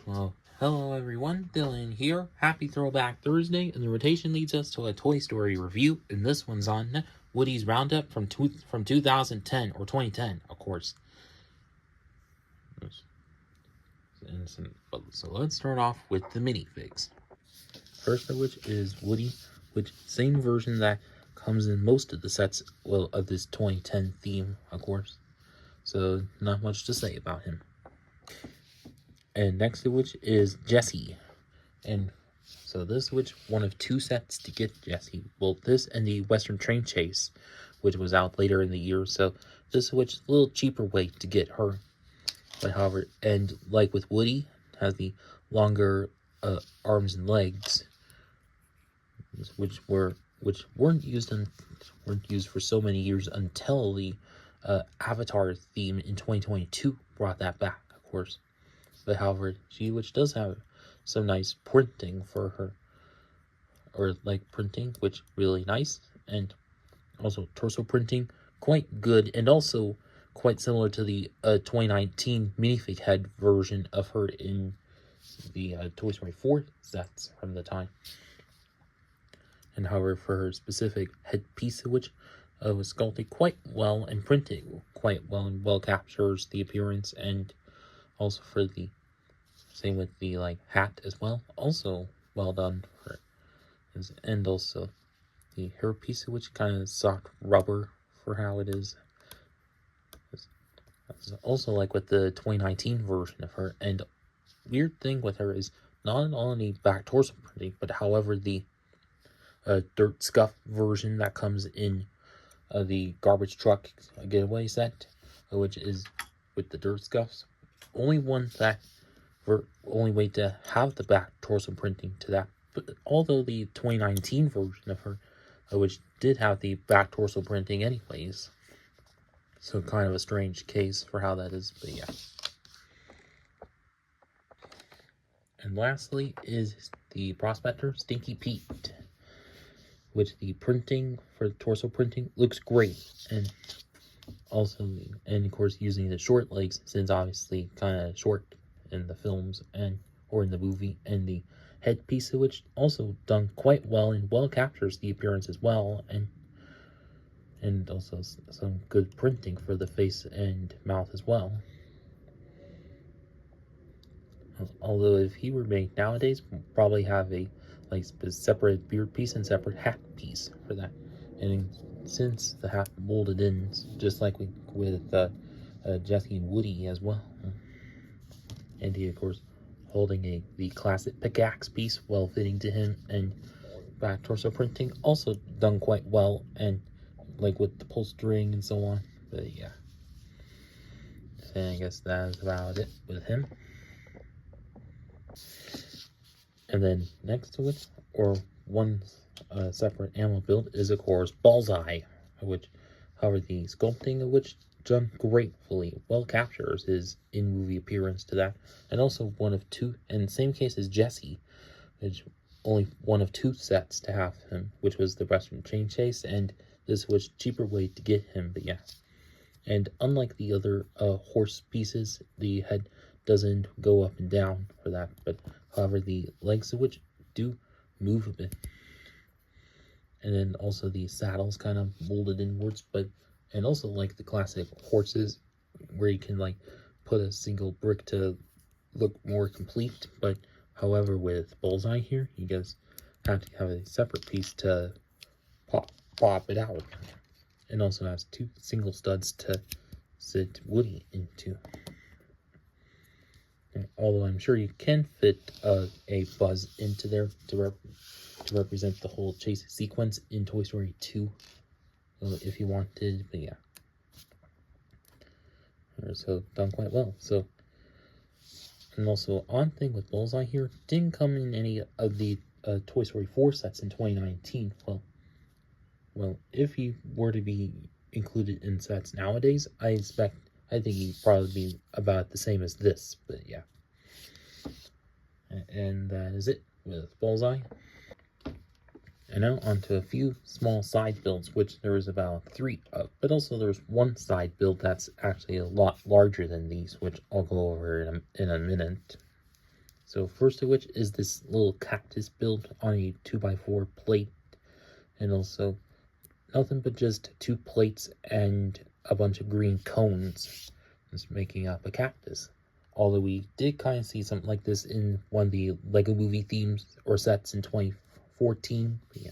Well, hello everyone, Dylan here. Happy Throwback Thursday, and the rotation leads us to a Toy Story review, and this one's on Woody's Roundup from 2010, or 2010, of course. So let's start off with the minifigs. First of which is Woody, which same version that comes in most of the sets, well, of this 2010 theme, of course. So not much to say about him. And next to which is Jessie. And so this which one of two sets to get Jessie. Well, this and the Western Train Chase, which was out later in the year. So this which a little cheaper way to get her. But however, and like with Woody, has the longer arms and legs, which weren't used for so many years until the Avatar theme in 2022 brought that back, of course. But however, which does have some nice printing for her, or like printing, which really nice, and also torso printing quite good, and also quite similar to the 2019 minifig head version of her in the Toy Story 4 sets from the time. And however, for her specific headpiece, which was sculpted quite well and printed quite well and well captures the appearance, and also for the same with the hat as well, also well done for it. And also the hair piece, which kind of soft rubber for how it is. That's also like with the 2019 version of her. And weird thing with her is not only back torso printing, but however the dirt scuff version that comes in the garbage truck getaway set, which is with the dirt scuffs, only way to have the back torso printing to that. But although the 2019 version of her, which did have the back torso printing anyways, so kind of a strange case for how that is, but yeah. And lastly is the Prospector Stinky Pete, which the printing for the torso printing looks great, and also, and of course, using the short legs, since obviously kind of short in the films or in the movie, and the headpiece, which also done quite well and well captures the appearance as well, and also some good printing for the face and mouth as well. Although if he were made nowadays, we'll probably have a separate beard piece and separate hat piece for that. And since the hat molded in, just like with Jessie and Woody as well. And he, of course, holding the classic pickaxe piece, well fitting to him, and back torso printing also done quite well, and like with the pull string and so on. But yeah, so I guess that's about it with him. And then next to it, or one separate animal build, is of course Bullseye, which, however, the sculpting of which done gratefully well captures his in-movie appearance to that, and also one of two, in the same case as Jessie, which only one of two sets to have him, which was the Western Train Chase, and this was cheaper way to get him, but yeah. And unlike the other horse pieces, the head doesn't go up and down for that, but however the legs of which do move a bit. And then also the saddle's kind of molded inwards, and also like the classic horses, where you can put a single brick to look more complete, but however with Bullseye here, you guys have to have a separate piece to pop it out, and also has two single studs to sit Woody into. And although I'm sure you can fit a Buzz into there to represent the whole chase sequence in Toy Story 2, if you wanted, but yeah. So done quite well. So, and also on thing with Bullseye here, didn't come in any of the Toy Story 4 sets in 2019. Well, if he were to be included in sets nowadays, I think he'd probably be about the same as this, but yeah. And that is it with Bullseye. And now onto a few small side builds, which there is about 3 of, but also there's one side build that's actually a lot larger than these, which I'll go over in a minute. So first of which is this little cactus built on a 2x4 plate, and also nothing but just 2 plates and a bunch of green cones, just making up a cactus. Although we did kind of see something like this in one of the Lego movie themes or sets in 2014, but yeah.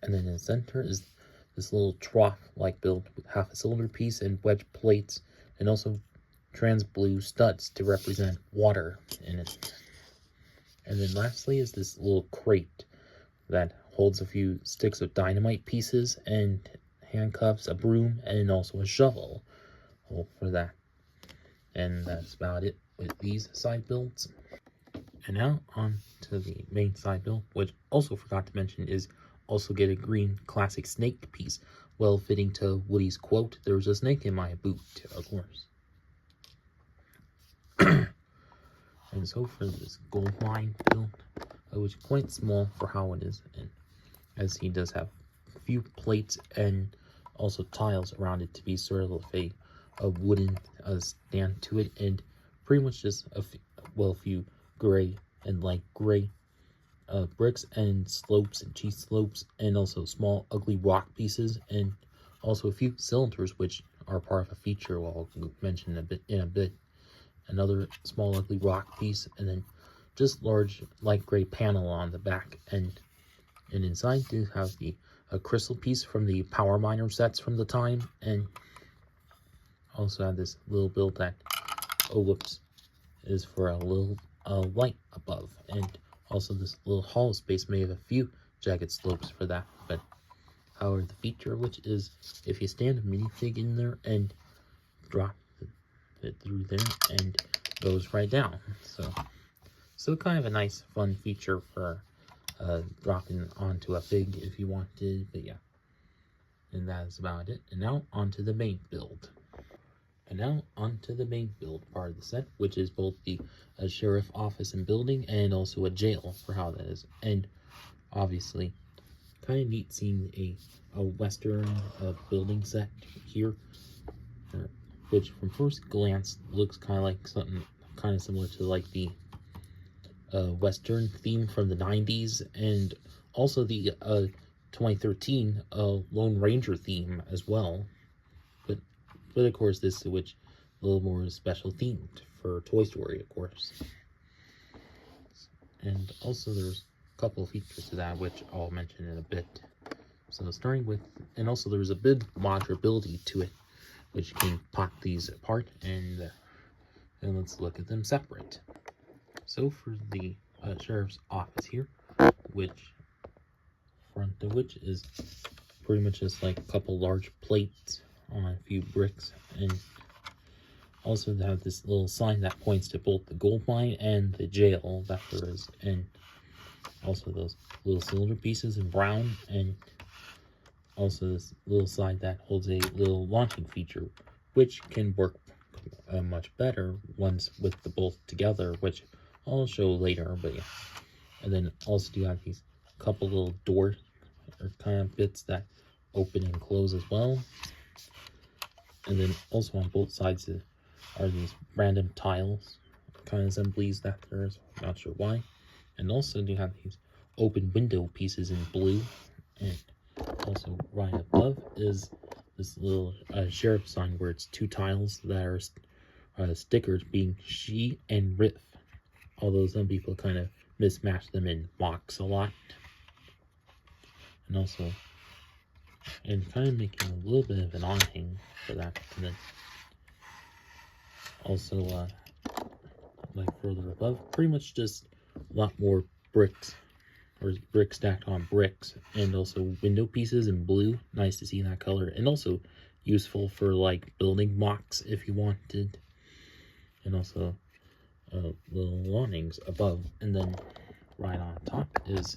And then in the center is this little trough-like build with half a cylinder piece and wedge plates, and also trans blue studs to represent water in it. And then lastly is this little crate that holds a few sticks of dynamite pieces and handcuffs, a broom, and also a shovel for that. And that's about it with these side builds. And now on to the main side build, which also forgot to mention is also get a green classic snake piece, well fitting to Woody's quote, "There's a snake in my boot," of course. And so for this gold mine build, which is quite small for how it is, and as he does have a few plates and also tiles around it to be sort of a wooden stand to it, and pretty much just a few gray and light gray bricks and slopes and cheese slopes, and also small ugly rock pieces, and also a few cylinders which are part of a feature I'll mention in a bit. Another small ugly rock piece, and then just large light gray panel on the back, and inside do have a crystal piece from the power miner sets from the time, and also have this little build that is for a little light above, and also this little hollow space may have a few jagged slopes for that. But however, the feature of which is if you stand a minifig in there and drop it through there, and goes right down. So kind of a nice fun feature for dropping onto a fig if you wanted. But yeah, and that is about it. And now onto the main build. And now onto the main build part of the set, which is both the sheriff office and building, and also a jail for how that is. And obviously, kind of neat seeing a western building set here, which from first glance looks kind of like something kind of similar to like the western theme from the 90s, and also the 2013 Lone Ranger theme as well. But of course, this is which a little more special themed for Toy Story, of course. And also there's a couple of features to that, which I'll mention in a bit. So starting with, and also there's a bit modulability to it, which can pop these apart, and let's look at them separate. So for the sheriff's office here, which front of which is pretty much just like a couple large plates on a few bricks, and also they have this little sign that points to both the gold mine and the jail that there is, and also those little cylinder pieces in brown, and also this little side that holds a little launching feature, which can work much better once with the both together, which I'll show later. But yeah, and then also you have these couple little doors or kind of bits that open and close as well. And then also on both sides are these random tiles, kind of assemblies that there's, not sure why. And also you have these open window pieces in blue, and also right above is this little sheriff sign where it's 2 tiles that are stickers being she and Riff, although some people kind of mismatch them in box a lot. And also, and kind of making a little bit of an awning for that. And then also, like further above, pretty much just a lot more bricks, or bricks stacked on bricks, and also window pieces in blue. Nice to see that color, and also useful for like building blocks if you wanted. And also little awnings above, and then right on top is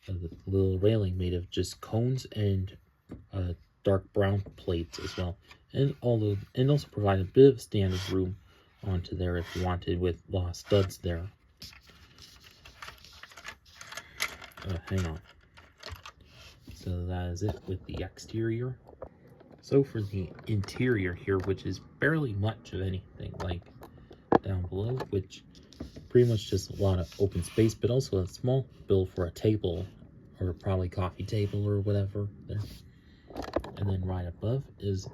the little railing made of just cones and dark brown plates as well, and also provide a bit of standard room onto there if you wanted, with studs there. Hang on. So that is it with the exterior. So for the interior here, which is barely much of anything, like down below, which pretty much just a lot of open space, but also a small build for a table, or probably coffee table or whatever there. And then right above is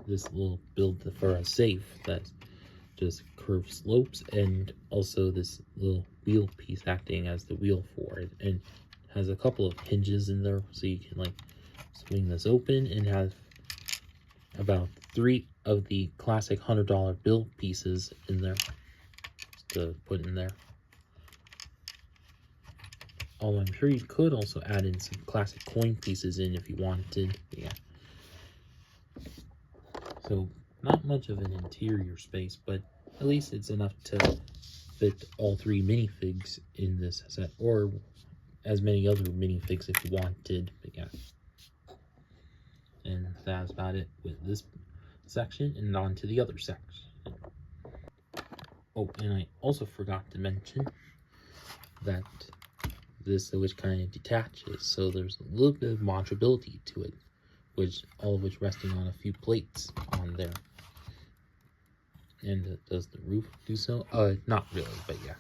this little build for a safe that just curved slopes, and also this little wheel piece acting as the wheel for it, and has a couple of hinges in there so you can like swing this open, and have about 3 of the classic $100 bill pieces in there to put in there. Although I'm sure you could also add in some classic coin pieces in if you wanted. Yeah. So not much of an interior space, but at least it's enough to fit all 3 minifigs in this set, or as many other minifigs if you wanted. But yeah. And that's about it with this section, and on to the other section. Oh, and I also forgot to mention that this which kind of detaches, so there's a little bit of modulability to it, which all of which resting on a few plates on there. And does the roof do so? Not really, but yeah.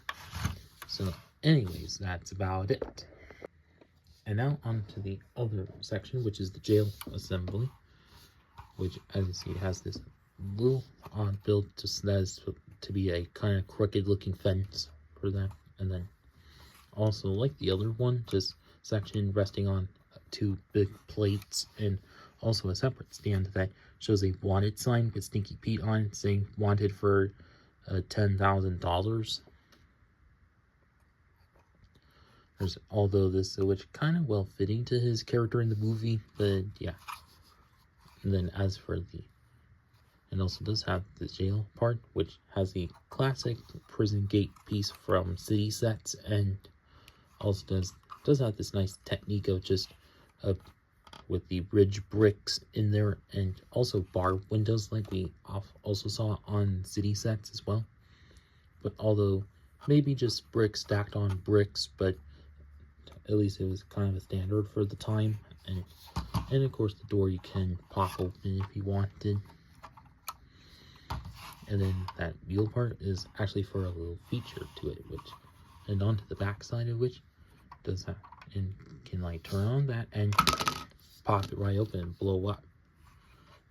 So anyways, that's about it. And now on to the other section, which is the jail assembly, which, as you see, has this little odd build to be a kind of crooked looking fence for that. And then also, like the other one, just section resting on 2 big plates, and also a separate stand that shows a wanted sign with Stinky Pete on it, saying wanted for $10,000. There's, although this which kind of well fitting to his character in the movie, but yeah. And then as for the, and also does have the jail part, which has the classic prison gate piece from City Sets, and also does have this nice technique of just with the ridge bricks in there, and also bar windows like we also saw on City Sets as well. But although maybe just bricks stacked on bricks, but at least it was kind of a standard for the time. And of course the door you can pop open if you wanted. And then that wheel part is actually for a little feature to it, which, and onto the back side of which does that, and can like turn on that and pop it right open and blow up.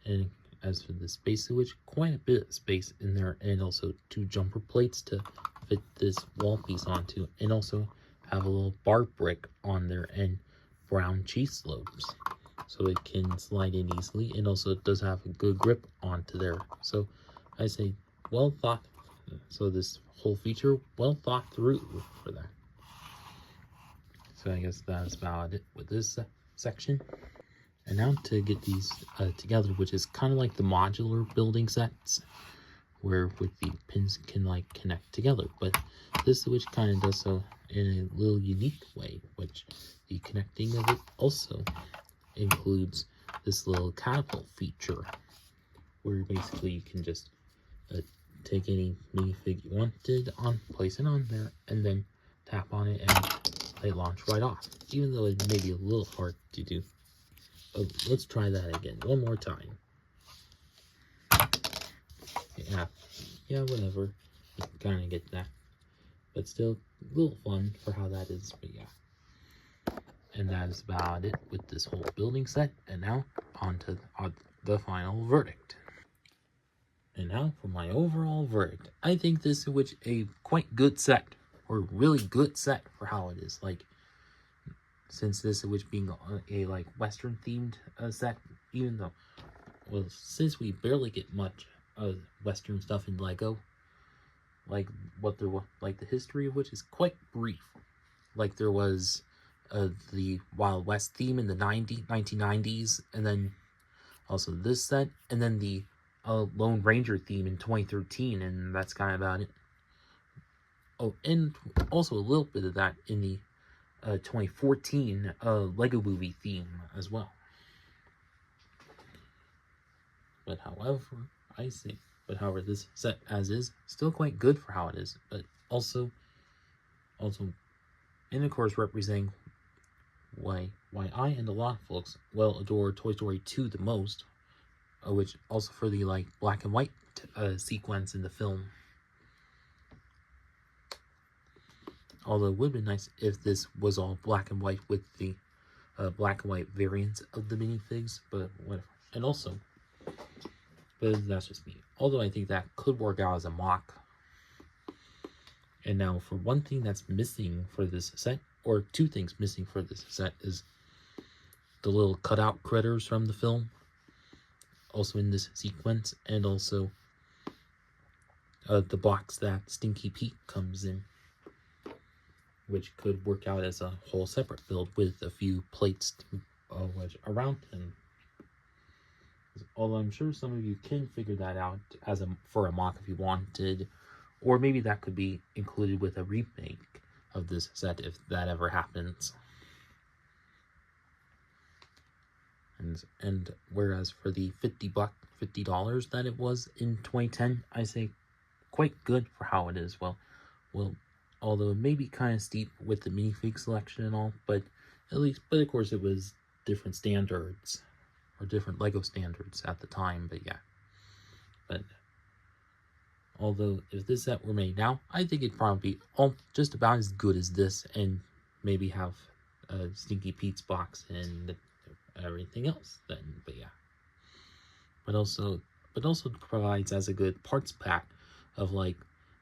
And as for the space of which, quite a bit of space in there, and also 2 jumper plates to fit this wall piece onto, and also have a little bar brick on there and brown cheese slopes, so it can slide in easily, and also it does have a good grip onto there. So I say well thought, so this whole feature well thought through for that. So I guess that's about it with this section. And now to get these together, which is kind of like the modular building sets, where with the pins can like connect together, but this which kind of does so in a little unique way, which the connecting of it also includes this little catapult feature, where basically you can just take any minifig you wanted on, place it on there, and then tap on it and they launch right off, even though it may be a little hard to do. Oh, let's try that again one more time. Yeah, whatever. You kind of get that, but still a little fun for how that is. But yeah, and that is about it with this whole building set. And now on to the final verdict. And now for my overall verdict. I think this is a quite good set, or really good set for how it is. Like, since this which being a like Western themed set, even though, well, since we barely get much Western stuff in Lego, like what there was, like the history of which is quite brief. Like there was the Wild West theme in the 1990s, and then also this set, and then the Lone Ranger theme in 2013, and that's kind of about it. Oh, and also a little bit of that in the 2014 Lego movie theme as well. But however, this set as is still quite good for how it is. But also, and of course representing why I and a lot of folks adore Toy Story 2 the most, which also for the like black and white sequence in the film. Although it would be nice if this was all black and white with the black and white variants of the minifigs, but whatever. And also, but that's just me. Although I think that could work out as a mock. And now for one thing that's missing for this set, or two things missing for this set, is the little cutout critters from the film, also in this sequence, and also the box that Stinky Pete comes in, which could work out as a whole separate build with a few plates around him. Although I'm sure some of you can figure that out as for a mock if you wanted, or maybe that could be included with a remake of this set if that ever happens. And whereas for the $50 that it was in 2010, I say quite good for how it is. Well, although it may be kind of steep with the minifig selection and all, but of course it was different standards, or different Lego standards at the time, but yeah. But although if this set were made now, I think it'd probably be just about as good as this, and maybe have Stinky Pete's box and everything else then, but yeah. But also provides as a good parts pack of like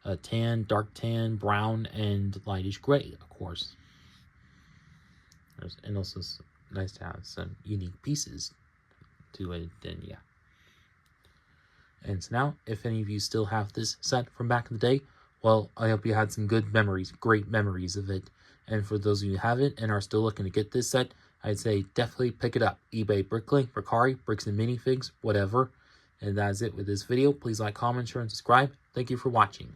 a tan, dark tan, brown, and lightish gray, of course. And also it's nice to have some unique pieces to it, and yeah. And so now, if any of you still have this set from back in the day, well, I hope you had some good memories, great memories of it. And for those of you who haven't and are still looking to get this set, I'd say definitely pick it up. eBay, Bricklink, Mercari, Bricks and Minifigs, whatever. And that's it with this video. Please like, comment, share, and subscribe. Thank you for watching.